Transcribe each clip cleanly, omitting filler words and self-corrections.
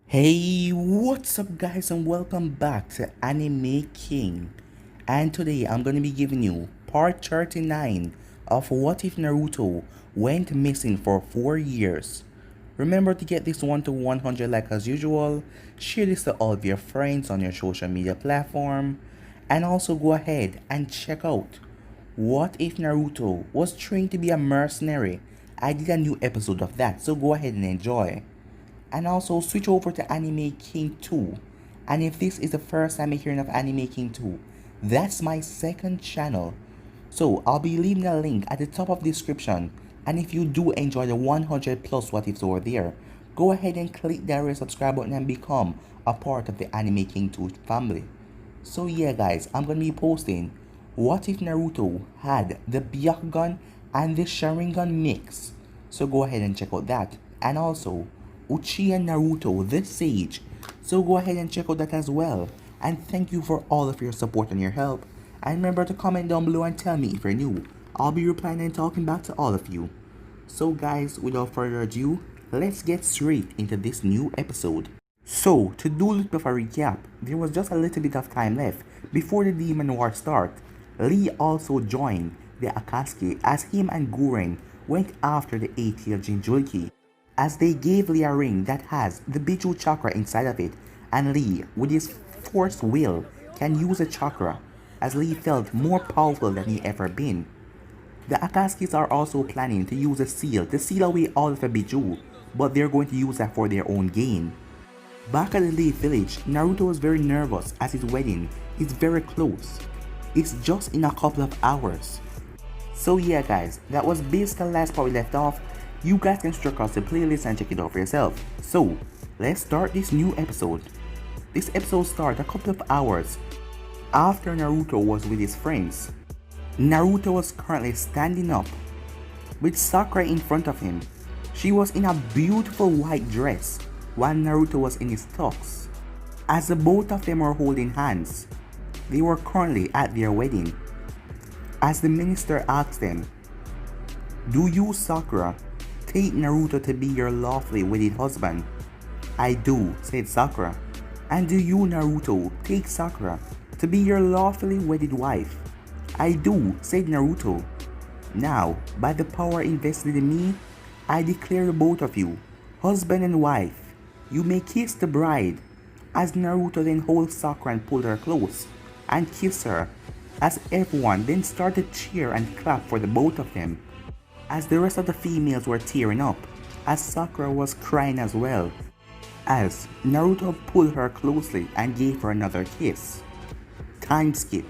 Hey, what's up guys and welcome back to Anime King. And today I'm going to be giving you part 39 of What If Naruto Went Missing for 4 Years. Remember to get this one to 100 like as usual, share this to all of your friends on your social media platform, and also go ahead and check out What If Naruto Was Trained to be a Mercenary. I did a new episode of that, so go ahead and enjoy. And also switch over to Anime King 2. And if this is the first time you're hearing of Anime King 2, that's my second channel. So I'll be leaving a link at the top of the description. And if you do enjoy the 100 plus what ifs over there, go ahead and click that red subscribe button and become a part of the Anime King 2 family. So yeah guys, I'm gonna be posting what if Naruto had the Byakugan and the Sharingan mix. So go ahead and check out that. And also Uchiha Naruto the Sage. So go ahead and check out that as well. And thank you for all of your support and your help. And remember to comment down below and tell me if you're new. I'll be replying and talking back to all of you. So guys, without further ado, let's get straight into this new episode. So, to do a little bit of a recap, there was just a little bit of time left before the Demon War start. Lee also joined the Akatsuki as him and Guren went after the ATL Jinchuriki, as they gave Lee a ring that has the Biju chakra inside of it, and Lee, with his force will, can use a chakra, as Lee felt more powerful than he ever been. The Akatsuki's are also planning to use a seal to seal away all of the Biju, but they're going to use that for their own gain. Back at the Lee village, Naruto was very nervous as his wedding is very close. It's just in a couple of hours. So yeah guys, that was basically the last part we left off. You guys can check out the playlist and check it out for yourself. So, let's start this new episode. This episode starts a couple of hours after Naruto was with his friends. Naruto was currently standing up with Sakura in front of him. She was in a beautiful white dress while Naruto was in his tux. As the both of them were holding hands, they were currently at their wedding. As the minister asked them, "Do you, Sakura, take Naruto to be your lawfully wedded husband?" "I do," said Sakura. "And do you, Naruto, take Sakura to be your lawfully wedded wife?" "I do," said Naruto. "Now, by the power invested in me, I declare both of you husband and wife. You may kiss the bride." As Naruto then holds Sakura and pulled her close and kissed her, as everyone then started to cheer and clap for the both of them, as the rest of the females were tearing up, as Sakura was crying as well, as Naruto pulled her closely and gave her another kiss. Time skip.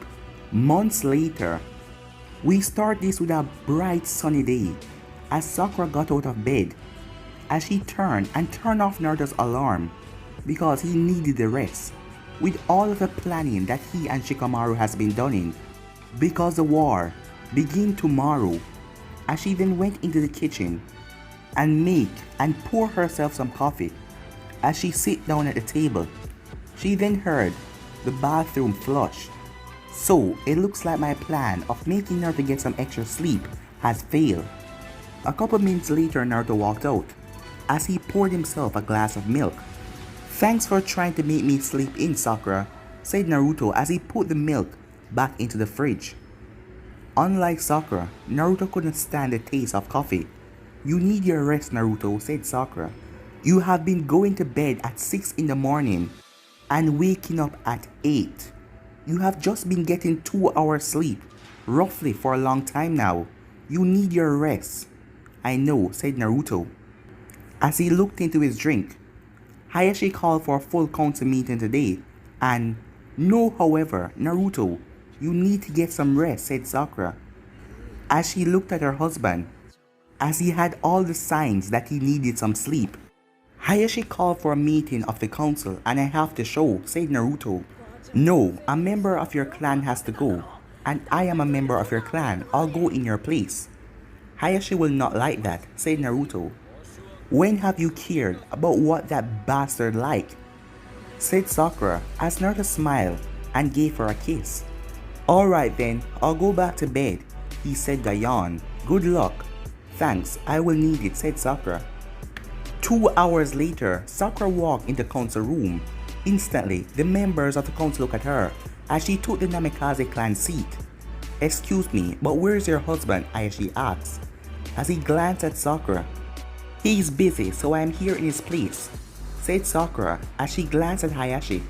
Months later, we start this with a bright sunny day, as Sakura got out of bed, as she turned off Naruto's alarm because he needed the rest, with all of the planning that he and Shikamaru has been doing, because the war begin tomorrow. As she then went into the kitchen and make and pour herself some coffee. As she sit down at the table, she then heard the bathroom flush. So it looks like my plan of making Naruto get some extra sleep has failed. A couple minutes later, Naruto walked out as he poured himself a glass of milk. "Thanks for trying to make me sleep in, Sakura," said Naruto as he put the milk back into the fridge. Unlike Sakura, Naruto couldn't stand the taste of coffee. "You need your rest, Naruto," said Sakura. "You have been going to bed at 6 in the morning and waking up at 8. You have just been getting 2 hours sleep, roughly, for a long time now. You need your rest." "I know," said Naruto. As he looked into his drink, Hayashi called for a full council meeting today, and "No, however, Naruto, you need to get some rest," said Sakura, as she looked at her husband, as he had all the signs that he needed some sleep. "Hayashi called for a meeting of the council and I have to show," said Naruto. "No, a member of your clan has to go, and I am a member of your clan. I'll go in your place." "Hayashi will not like that," said Naruto. "When have you cared about what that bastard like?" said Sakura, as Naruto smiled and gave her a kiss. "Alright then, I'll go back to bed," he said with a yawn. "Good luck." "Thanks, I will need it," said Sakura. 2 hours later, Sakura walked in the council room. Instantly, the members of the council looked at her as she took the Namikaze clan seat. "Excuse me, but where's your husband?" Hayashi asked, as he glanced at Sakura. "He's busy, so I am here in his place," said Sakura as she glanced at Hayashi.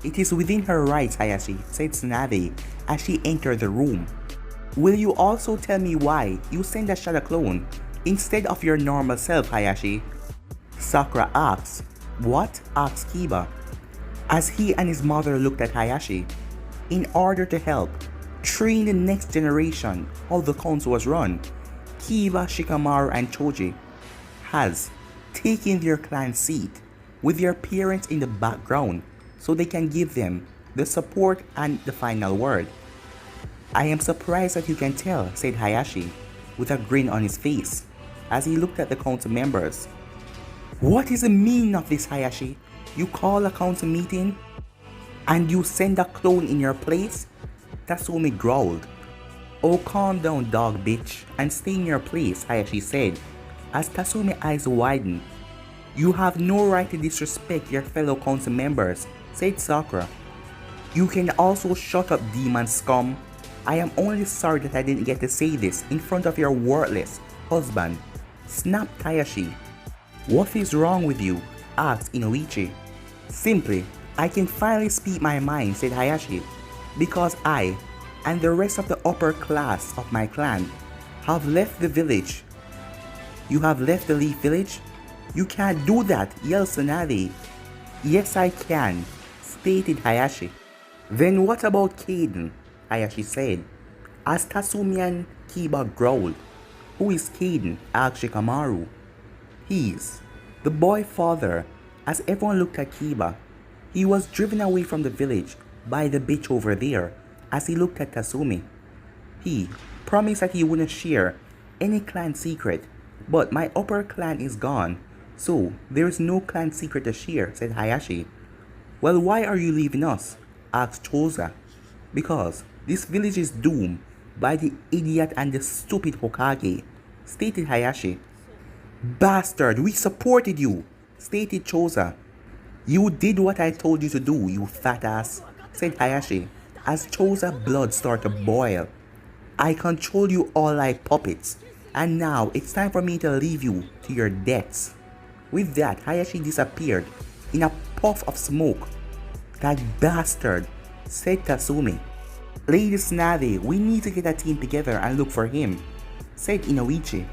"It is within her rights, Hayashi," said Tsunade as she entered the room. "Will you also tell me why you sent a shadow clone instead of your normal self, Hayashi?" Sakura asked. "What?" asked Kiba, as he and his mother looked at Hayashi. "In order to help train the next generation how the council was run, Kiba, Shikamaru, and Choji has taken their clan seat with their parents in the background so they can give them the support and the final word." "I am surprised that you can tell," said Hayashi with a grin on his face as he looked at the council members. "What is the meaning of this, Hayashi? You call a council meeting and you send a clone in your place?" Tatsumi growled. "Oh, calm down, dog bitch, and stay in your place," Hayashi said as Tatsumi's eyes widened. "You have no right to disrespect your fellow council members," said Sakura. "You can also shut up, demon scum. I am only sorry that I didn't get to say this in front of your worthless husband," snapped Hayashi. "What is wrong with you?" asked Inoichi. "Simply, I can finally speak my mind," said Hayashi, "because I and the rest of the upper class of my clan have left the village." "You have left the Leaf Village? You can't do that," yelled Tsunade. "Yes, I can," stated Hayashi. "Then what about Kaden?" Hayashi said, as Tatsumi and Kiba growled. "Who is Kaden?" asked Shikamaru. "He's the boy father," as everyone looked at Kiba. "He was driven away from the village by the bitch over there," as he looked at Tatsumi. "He promised that he wouldn't share any clan secret, but my upper clan is gone, so there is no clan secret to share," said Hayashi. "Well, why are you leaving us?" asked Choza. "Because this village is doomed by the idiot and the stupid Hokage," stated Hayashi. "Bastard, we supported you," stated Choza. "You did what I told you to do, you fat ass," said Hayashi, as Choza's blood started to boil. "I control you all like puppets, and now it's time for me to leave you to your deaths." With that, Hayashi disappeared in a puff of smoke. "That bastard," said Tatsumi. "Lady Tsunade, we need to get a team together and look for him," said Inoichi.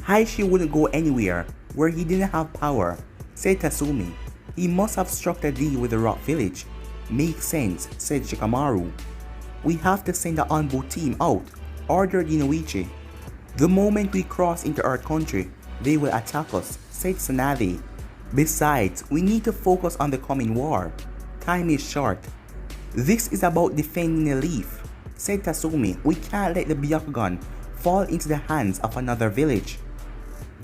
"Hayashi wouldn't go anywhere where he didn't have power," said Tatsumi. "He must have struck a deal with the Rock Village." "Makes sense," said Shikamaru. "We have to send the Anbu team out," ordered Inoichi. "The moment we cross into our country, they will attack us," said Tsunade. "Besides, we need to focus on the coming war. Time is short." "This is about defending the Leaf," said Tatsumi. "We can't let the Byakugan fall into the hands of another village."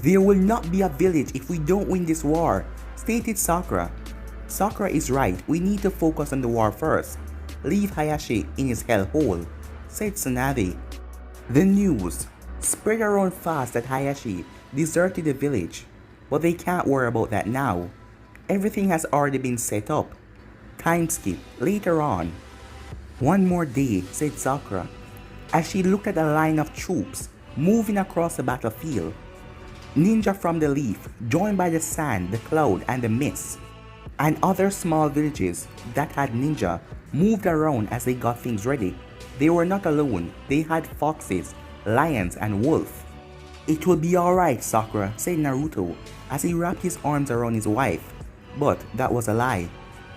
"There will not be a village if we don't win this war," stated Sakura. "Sakura is right, we need to focus on the war first. Leave Hayashi in his hellhole," said Tsunade. The news spread around fast that Hayashi deserted the village, but they can't worry about that now. Everything has already been set up. Time skip, later on. "One more day," said Sakura, as she looked at a line of troops moving across the battlefield. Ninja from the Leaf, joined by the Sand, the Cloud, and the Mist, and other small villages that had ninja, moved around as they got things ready. They were not alone, they had foxes, lions, and wolf. "It will be alright, Sakura," said Naruto as he wrapped his arms around his wife. But that was a lie.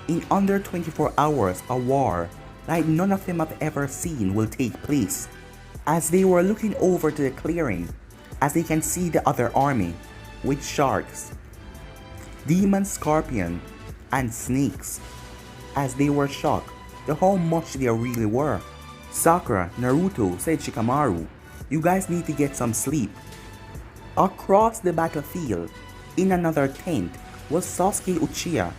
In under 24 hours, a war like none of them have ever seen will take place. As they were looking over to the clearing, as they can see the other army, with sharks, demon scorpion, and snakes, as they were shocked to how much there really were. "Sakura, Naruto," said Shikamaru, "you guys need to get some sleep." Across the battlefield, in another tent, was Sasuke Uchiha,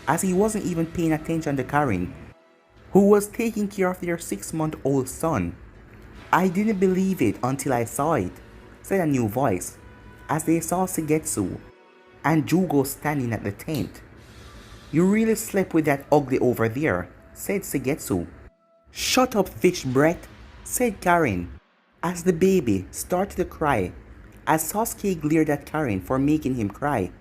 as he wasn't even paying attention to Karin, who was taking care of their 6-month-old son. "I didn't believe it until I saw it," said a new voice, as they saw Suigetsu and Jugo standing at the tent. You really slept with that ugly over there, said Sugetsu. Shut up, fish breath, said Karen, as the baby started to cry, as Sasuke glared at Karen for making him cry.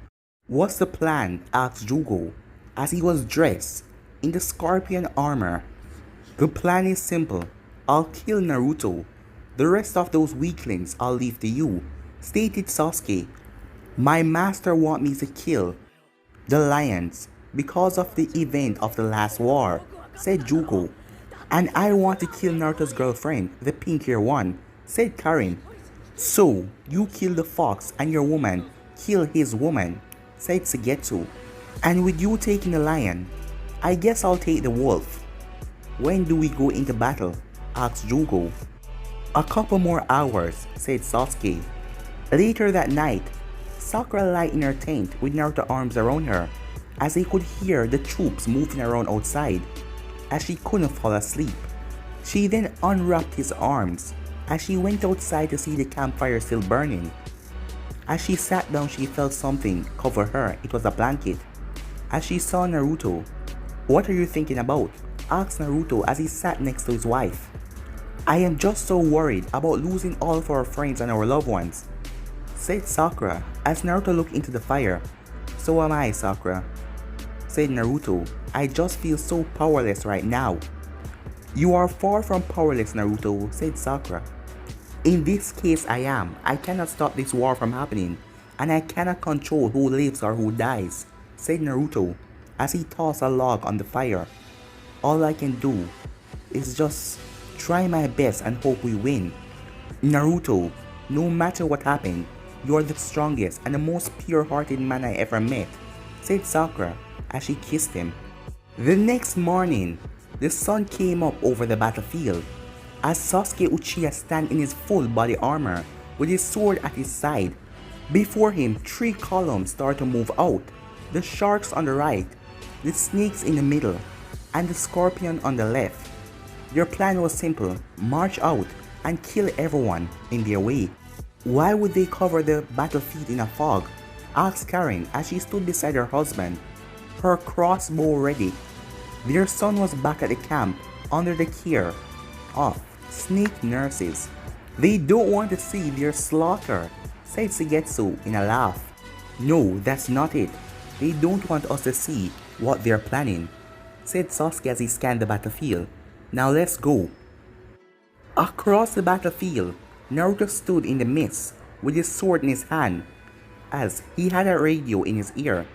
What's the plan? Asked Jugo, as he was dressed in the scorpion armor. The plan is simple. I'll kill Naruto. The rest of those weaklings I'll leave to you, stated Sasuke. My master wants me to kill the lions because of the event of the last war, said Jugo. And I want to kill Naruto's girlfriend, the pink-haired one, said Karin. So, you kill the fox and your woman kill his woman, said Sugetsu. And with you taking the lion, I guess I'll take the wolf. When do we go into battle? Asked Jugo. A couple more hours, said Sasuke. Later that night, Sakura lay in her tent with Naruto's arms around her, as he could hear the troops moving around outside, as she couldn't fall asleep. She then unwrapped his arms, as she went outside to see the campfire still burning. As she sat down, she felt something cover her. It was a blanket. As she saw Naruto. What are you thinking about? Asked Naruto as he sat next to his wife. I am just so worried about losing all of our friends and our loved ones, said Sakura as Naruto looked into the fire. So am I, Sakura, said Naruto. I just feel so powerless right now. You are far from powerless, Naruto, said Sakura. In this case I am. I cannot stop this war from happening, and I cannot control who lives or who dies, said Naruto as he tossed a log on the fire. All I can do is just try my best and hope we win. Naruto, no matter what happened, you are the strongest and the most pure-hearted man I ever met, said Sakura as she kissed him. The next morning, the sun came up over the battlefield as Sasuke Uchiha stand in his full body armor with his sword at his side. Before him, 3 columns start to move out. The sharks on the right, the snakes in the middle, and the scorpion on the left. Their plan was simple: march out and kill everyone in their way. Why would they cover the battlefield in a fog? Asked Karen as she stood beside her husband, her crossbow ready. Their son was back at the camp under the care of snake nurses. They don't want to see their slaughter, said Sugetsu in a laugh. No, that's not it. They don't want us to see what they're planning, said Sasuke as he scanned the battlefield. Now let's go. Across the battlefield, Naruto stood in the midst with his sword in his hand, as he had a radio in his ear.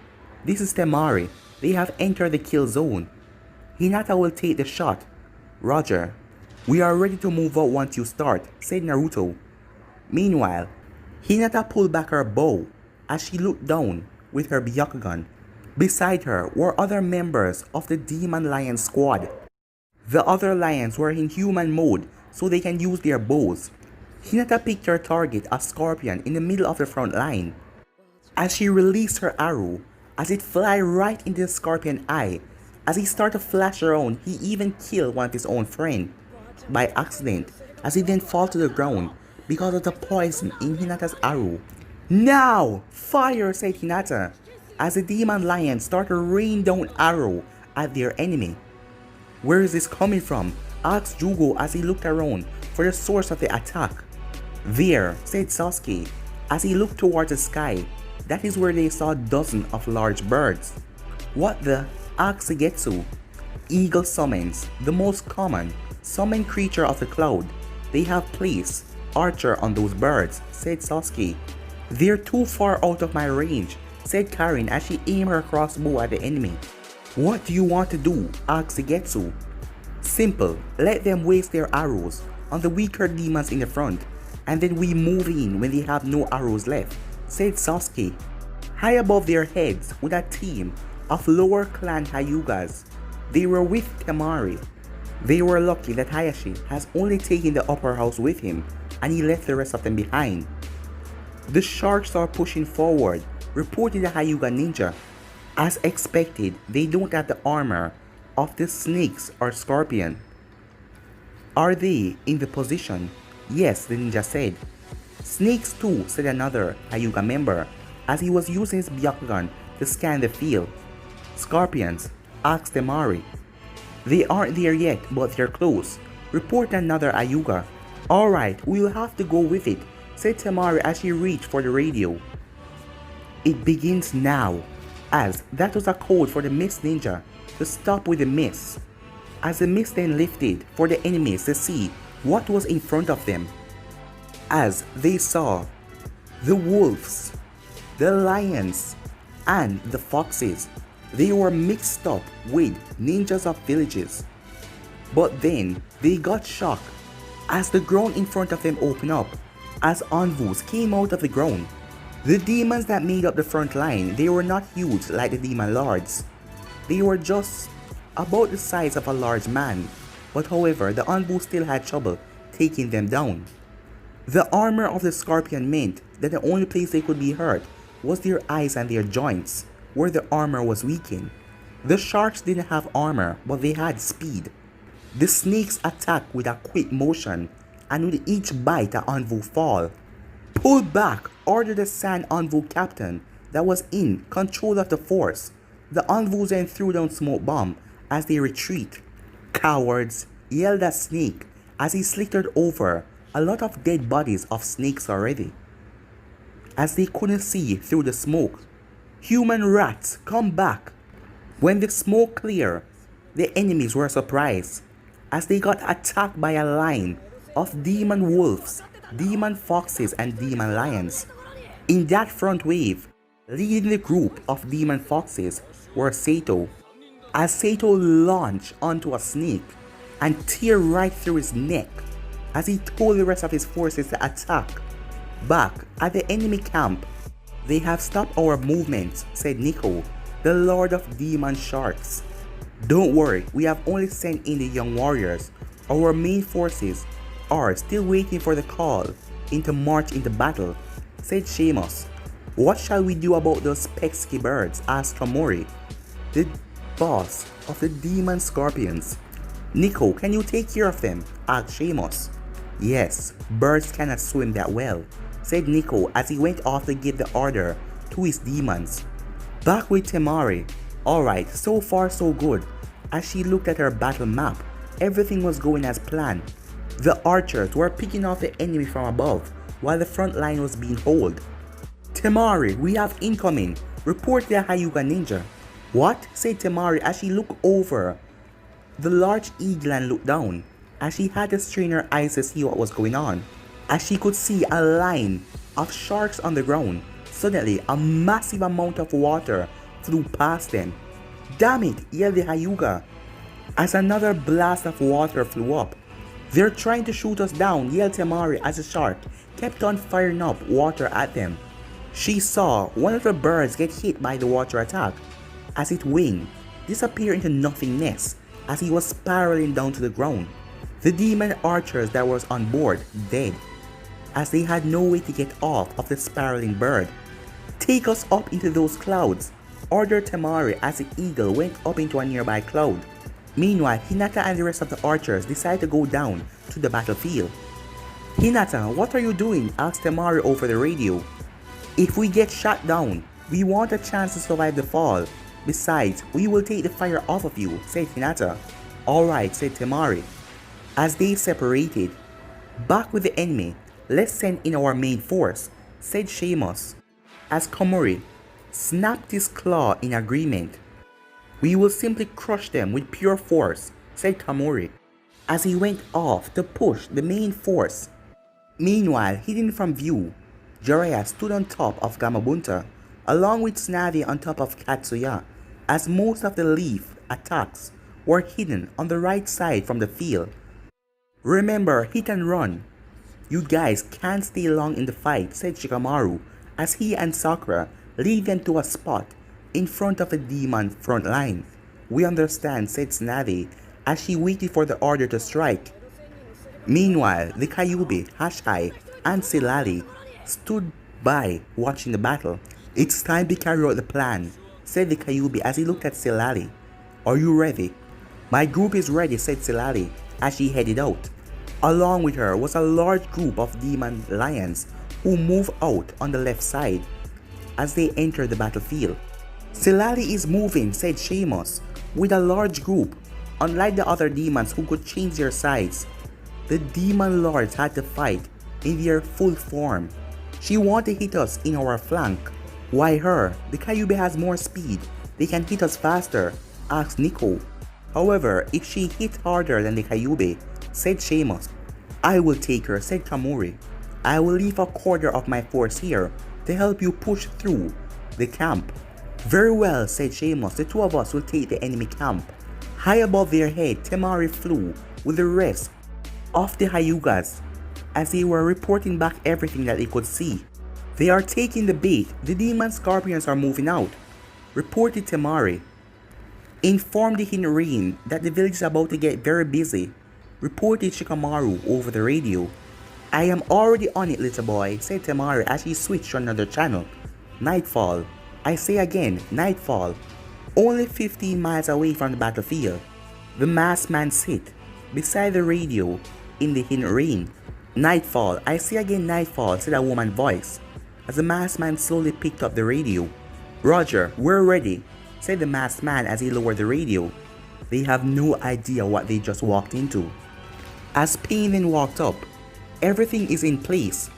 This is Temari. They have entered the kill zone. Hinata will take the shot. Roger. We are ready to move out once you start, said Naruto. Meanwhile, Hinata pulled back her bow as she looked down with her Byakugan. Beside her were other members of the Demon Lion squad. The other lions were in human mode, so they can use their bows. Hinata picked her target, a scorpion, in the middle of the front line. As she released her arrow, as it fly right into the scorpion eye, as he started to flash around, he even killed one of his own friend by accident, as he then fall to the ground because of the poison in Hinata's arrow. Now, fire, said Hinata, as the demon lion started to rain down arrow at their enemy. Where is this coming from? Asked Jugo as he looked around for the source of the attack. There, said Sasuke, as he looked towards the sky. That is where they saw dozens of large birds. What the? Asked Sugetsu. Eagle summons, the most common summon creature of the cloud. They have placed archer on those birds, said Sasuke. They're too far out of my range, said Karin as she aimed her crossbow at the enemy. What do you want to do? Asked Sugetsu. Simple, let them waste their arrows on the weaker demons in the front, and then we move in when they have no arrows left, said Sasuke. High above their heads was a team of lower clan Hyugas. They were with Temari. They were lucky that Hayashi has only taken the upper house with him, and he left the rest of them behind. The sharks are pushing forward, reported the Hyuga ninja. As expected, they don't have the armor of the snakes or scorpion. Are they in the position? Yes, the ninja said. Snakes too, said another Hyuga member, as he was using his Byakugan to scan the field. Scorpions, asked Temari. They aren't there yet, but they're close. Report another Ayuga. Alright, we'll have to go with it, said Temari as she reached for the radio. It begins now, as that was a code for the Mist Ninja to stop with the mist. As the mist then lifted for the enemies to see what was in front of them. As they saw the wolves, the lions, and the foxes. They were mixed up with ninjas of villages. But then they got shocked as the ground in front of them opened up, as envoys came out of the ground. The demons that made up the front line, they were not huge like the demon lords. They were just about the size of a large man, but however the envoys still had trouble taking them down. The armor of the scorpion meant that the only place they could be hurt was their eyes and their joints, where the armor was weakened. The sharks didn't have armor, but they had speed. The snakes attacked with a quick motion, and with each bite an envoy fall. Pull back, ordered the sand envoy captain that was in control of the force. The envoys then threw down smoke bomb as they retreat. Cowards, yelled at Snake as he slickered over a lot of dead bodies of snakes already, as they couldn't see through the smoke. Human rats, come back. When the smoke cleared, the enemies were surprised as they got attacked by a line of demon wolves, demon foxes, and demon lions. In that front wave, leading the group of demon foxes were Sato, as Sato launched onto a snake and tear right through his neck as he told the rest of his forces to attack. Back at the enemy camp, they have stopped our movements, said Nico, the Lord of Demon Sharks. Don't worry, we have only sent in the young warriors. Our main forces are still waiting for the call to march into battle, said Sheamus. What shall we do about those pesky birds? Asked Tomori, the boss of the demon scorpions. Nico, can you take care of them? Asked Sheamus. Yes, birds cannot swim that well, said Nico as he went off to give the order to his demons. Back with Temari. Alright, so far so good. As she looked at her battle map, everything was going as planned. The archers were picking off the enemy from above while the front line was being held. Temari, we have incoming. Report the Hyuga ninja. What? Said Temari as she looked over the large eagle and looked down, as she had to strain her eyes to see what was going on. As she could see a line of sharks on the ground, suddenly a massive amount of water flew past them. Damn it, yelled the Hyuga, as another blast of water flew up. They're trying to shoot us down, yelled Temari as the shark kept on firing up water at them. She saw one of the birds get hit by the water attack as its wing disappeared into nothingness as he was spiraling down to the ground. The demon archers that was on board dead, as they had no way to get off of the spiraling bird. Take us up into those clouds, ordered Temari as the eagle went up into a nearby cloud. Meanwhile, Hinata and the rest of the archers decided to go down to the battlefield. Hinata, what are you doing? Asked Temari over the radio. If we get shot down, we want a chance to survive the fall. Besides, we will take the fire off of you, said Hinata. Alright, said Temari. As they separated, back with the enemy, let's send in our main force, said Sheamus, as Komori snapped his claw in agreement. We will simply crush them with pure force, said Komori, as he went off to push the main force. Meanwhile, hidden from view, Jiraiya stood on top of Gamabunta, along with Tsunade on top of Katsuya, as most of the leaf attacks were hidden on the right side from the field. Remember, hit and run. You guys can't stay long in the fight, said Shikamaru, as he and Sakura lead them to a spot in front of the demon front line. We understand, said Tsunade, as she waited for the order to strike. Meanwhile, the Kyuubi, Hayashi, and Silali stood by watching the battle. It's time to carry out the plan, said the Kyuubi as he looked at Silali. Are you ready? My group is ready, said Silali as she headed out. Along with her was a large group of demon lions who moved out on the left side. as they enter the battlefield. Silali is moving, said Sheamus, with a large group. Unlike the other demons who could change their sides, the demon lords had to fight in their full form. She wanted to hit us in our flank. Why her? The Kyuubi has more speed. They can hit us faster, asked Nico. However, if she hit harder than the Kyuubi, said Sheamus. I will take her, said Kamori. I will leave a quarter of my force here to help you push through the camp. Very well, said Sheamus. The two of us will take the enemy camp. High above their head, Temari flew with the rest of the Hyugas as they were reporting back everything that they could see. They are taking the bait. The demon scorpions are moving out, reported Temari. Informed the Hinrin that the village is about to get very busy, reported Shikamaru over the radio. I am already on it, little boy, said Temari as he switched to another channel. Nightfall. I say again, nightfall. Only 15 miles away from the battlefield. The masked man sit beside the radio in the Hinrin. Nightfall. I say again, nightfall, said a woman's voice as the masked man slowly picked up the radio. Roger, we're ready, said the masked man as he lowered the radio. They have no idea what they just walked into. As Pain then walked up, everything is in place.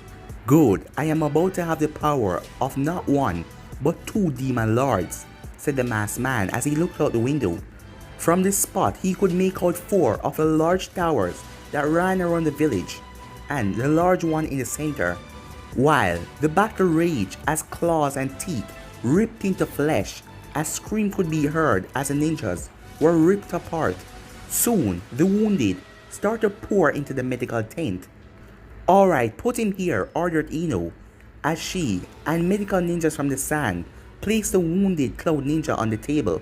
Good, I am about to have the power of not one, but two demon lords, said the masked man as he looked out the window. From this spot, he could make out 4 of the large towers that ran around the village, and the large one in the center, while the battle raged as claws and teeth ripped into flesh, a scream could be heard as the ninjas were ripped apart. Soon, the wounded started to pour into the medical tent. Alright, put him here, ordered Ino, as she and medical ninjas from the sand placed the wounded Cloud Ninja on the table.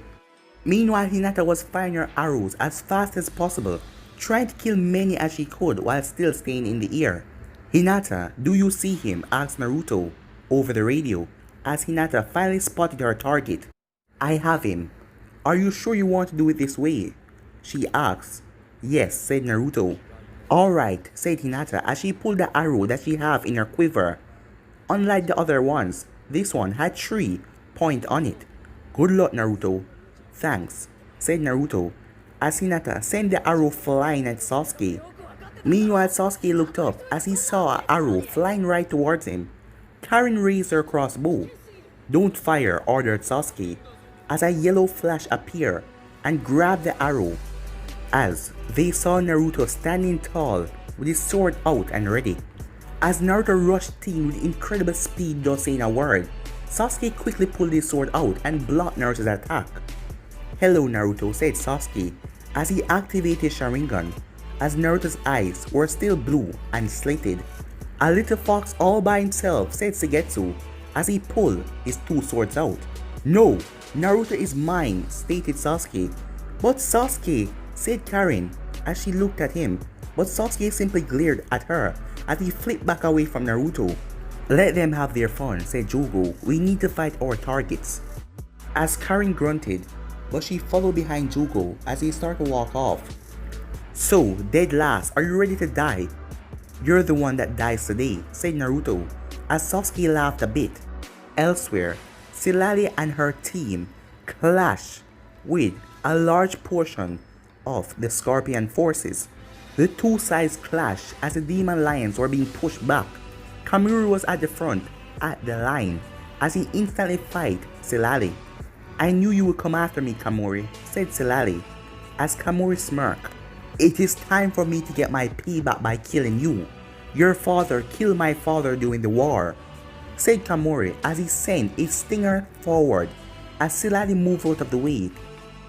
Meanwhile, Hinata was firing her arrows as fast as possible, trying to kill many as she could while still staying in the air. Hinata, do you see him? Asked Naruto over the radio as Hinata finally spotted her target. I have him. Are you sure you want to do it this way? She asked. Yes, said Naruto. Alright, said Hinata as she pulled the arrow that she had in her quiver. Unlike the other ones, this one had 3 points on it. Good luck, Naruto. Thanks, said Naruto as Hinata sent the arrow flying at Sasuke. Meanwhile, Sasuke looked up as he saw an arrow flying right towards him. Karin raised her crossbow. Don't fire, ordered Sasuke as a yellow flash appeared and grabbed the arrow as they saw Naruto standing tall with his sword out and ready. As Naruto rushed in with incredible speed without saying a word, Sasuke quickly pulled his sword out and blocked Naruto's attack. Hello, Naruto, said Sasuke as he activated Sharingan, as Naruto's eyes were still blue and slated. A little fox all by himself, said Suigetsu as he pulled his 2 swords out. No, Naruto is mine, stated Sasuke. But Sasuke, said Karin as she looked at him, but Sasuke simply glared at her as he flipped back away from Naruto. Let them have their fun, said Jogo. We need to fight our targets. As Karin grunted, but she followed behind Jogo as he started to walk off. So, dead last, are you ready to die? You're the one that dies today, said Naruto as Sasuke laughed a bit. Elsewhere, Silali and her team clashed with a large portion of the Scorpion forces. The two sides clashed as the demon lions were being pushed back. Kamuru was at the front, at the line, as he instantly fight Silali. I knew you would come after me, Kamori, said Silali, as Kamori smirked. It is time for me to get my payback by killing you. Your father killed my father during the war, said Kamori as he sent a stinger forward as Silali moved out of the way.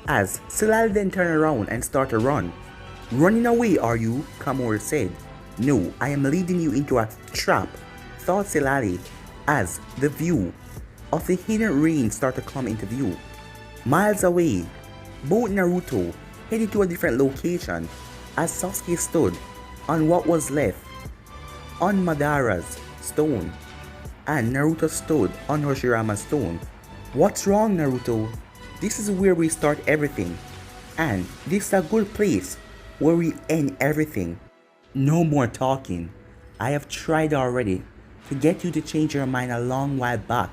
As Silali then turned around and started to run. Running away, are you? Kamori said. No, I am leading you into a trap, thought Silali as the view of the hidden rain started to come into view. Miles away, both Naruto headed to a different location as Sasuke stood on what was left on Madara's stone and Naruto stood on Hoshirama's stone. What's wrong, Naruto? This is where we start everything, and this is a good place where we end everything. No more talking. I have tried already to get you to change your mind a long while back.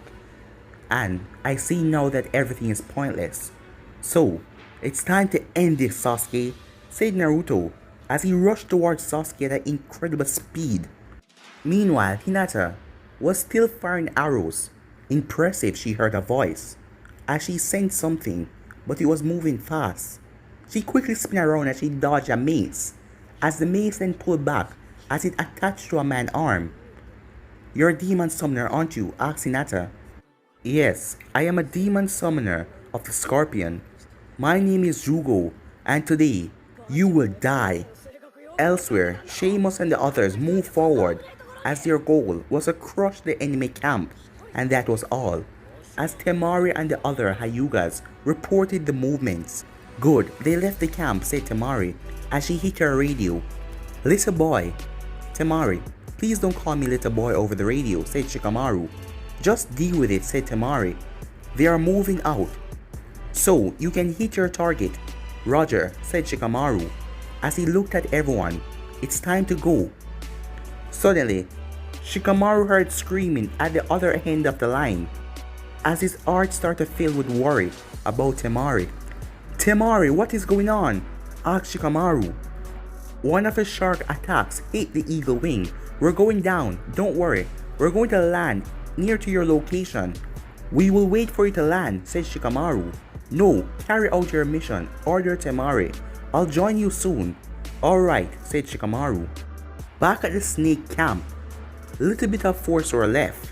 and I see now that everything is pointless. So, it's time to end this, Sasuke, said Naruto as he rushed towards Sasuke at incredible speed. Meanwhile, Hinata was still firing arrows. Impressive, she heard a voice as she sensed something, but it was moving fast. She quickly spun around as she dodged a mace, as the mace then pulled back as it attached to a man's arm. "You're a demon summoner, aren't you?" asked Hinata. "Yes, I am a demon summoner of the Scorpion. My name is Jugo, and today you will die." Elsewhere, Sheamus and the others moved forward as their goal was to crush the enemy camp, and that was all, as Temari and the other Hyugas reported the movements. "Good, they left the camp," said Temari as she hit her radio. "Little boy." "Temari, please don't call me little boy over the radio," said Shikamaru. "Just deal with it," said Temari. "They are moving out, so you can hit your target." "Roger," said Shikamaru as he looked at everyone. "It's time to go." Suddenly, Shikamaru heard screaming at the other end of the line as his heart started to fill with worry about Temari. "Temari, what is going on?" asked Shikamaru. "One of his shark attacks hit the eagle wing. We're going down, don't worry. We're going to land near to your location." "We will wait for you to land," said Shikamaru. "No, carry out your mission," ordered Temari. "I'll join you soon." "Alright," said Shikamaru. Back at the snake camp, a little bit of force were left.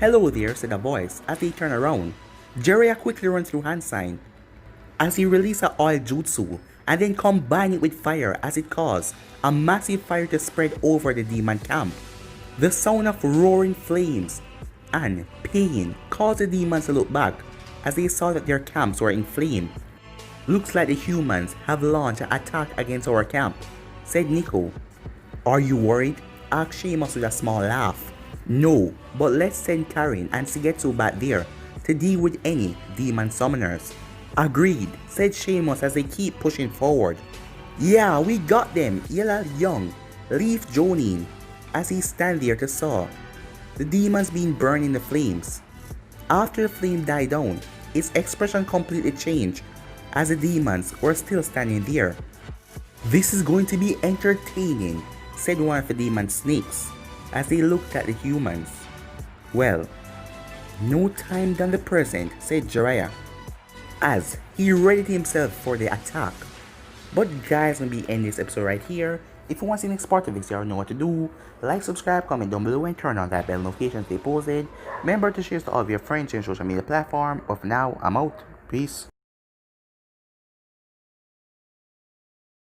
"Hello there," said a voice as they turned around. Jiraiya quickly ran through hand sign as he released a oil jutsu and then combined it with fire as it caused a massive fire to spread over the demon camp. The sound of roaring flames and pain caused the demons to look back as they saw that their camps were in flame. "Looks like the humans have launched an attack against our camp," said Nico. "Are you worried?" asked Sheamus with a small laugh. "No, but let's send Karin and Shigetsu back there to deal with any demon summoners." "Agreed," said Sheamus as they keep pushing forward. "Yeah, we got them," yelled Young Leaf Jonin as he stand there to saw the demons being burned in the flames. After the flame died down, his expression completely changed as the demons were still standing there. "This is going to be entertaining," said one of the demon snakes as they looked at the humans. "Well, no time than the present," said Jiraiya as he readied himself for the attack. But guys, I'm going to end this episode right here. If you want to see the next part of this, you already know what to do. Like, subscribe, comment down below, and turn on that bell notification to stay posted. Remember to share to all of your friends and social media platform. But for now, I'm out. Peace.